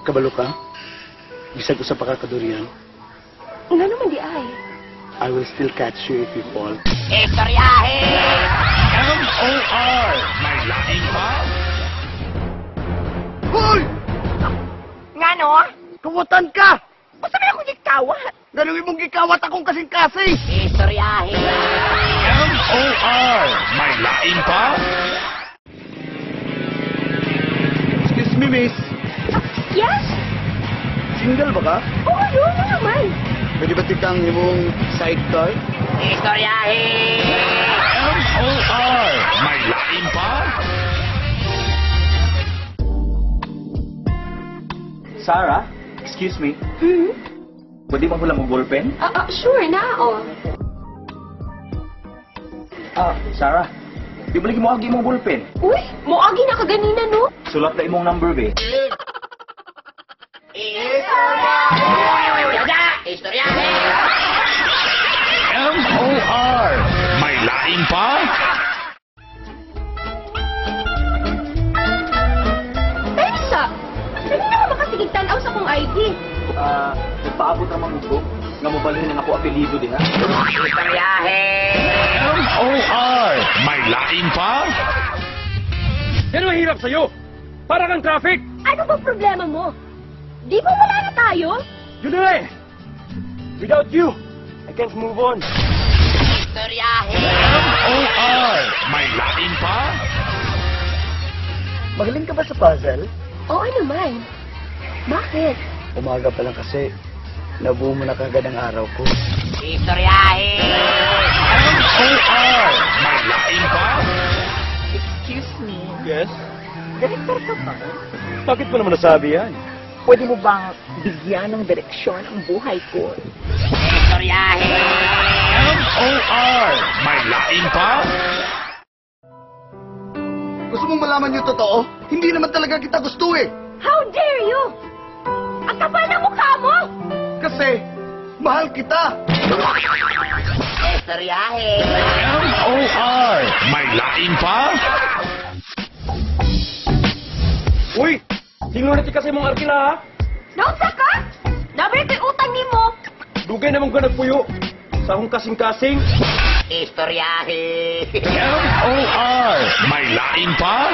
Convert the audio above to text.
Kabalo ka? Bisag usa pa ka kadurian. Nga naman di ay. I will still catch you if you fall. Istoryahe! M.O.R. May laing pa? Hoy! Nga no? Kawatan ka! Basta may akong gikawat. Ganun mong gikawat akong kasing-kasing! Istoryahe! M.O.R. May laing pa? Excuse me, miss. Yes? Single ba ka? Oo, yun naman. Pwede ba tikang imong sidecar? Istoryahe! M.O.R. May laing pa? Sarah, excuse me. Pwede ba hula mo ballpen? Sure na, oh. Sarah, di ba lagi mo agi mong ballpen? Uy, muagi na ka ganina, no? Sulat na imong number, be. Istoryahe! M.O.R. May laing pa? Teresa, kanina ka makasigig tanaw sa kong ID. Nagpaabot naman mo nga mo balhin ang ako apelido din, ha? Istoryahe! M.O.R. May laing pa? Yan ang hirap sa'yo. Para kang traffic. Ano ba problema mo? Di ba wala na tayo? Yun na eh. Without you, I can't move on. Istoryahe! M.O.R. May laing pa? Magaling ka ba sa puzzle? Oo naman. Bakit? Umaga pa lang kasi. Nabuo mo na kagad ang araw ko. Istoryahe! M.O.R. May laing pa? Excuse me. Yes? Director ka ba? Bakit mo naman nasabi yan? Pwede mo bang bigyan ng direksyon ang buhay ko? Istoryahe! M.O.R. May laing pa? Gusto mong malaman yung totoo? Hindi naman talaga kita gusto eh. How dare you? Ang kapal na mukha mo! Kasi, mahal kita. Istoryahe! M.O.R. May laing pa? Uy! Sinunati kasi mong arkila, ha? Naunsa ka? Nabi ko'y utang ni mo. Dugay naman ka nagpuyo. Sa akong kasing-kasing. Istoryahe! M.O.R. May laing pa?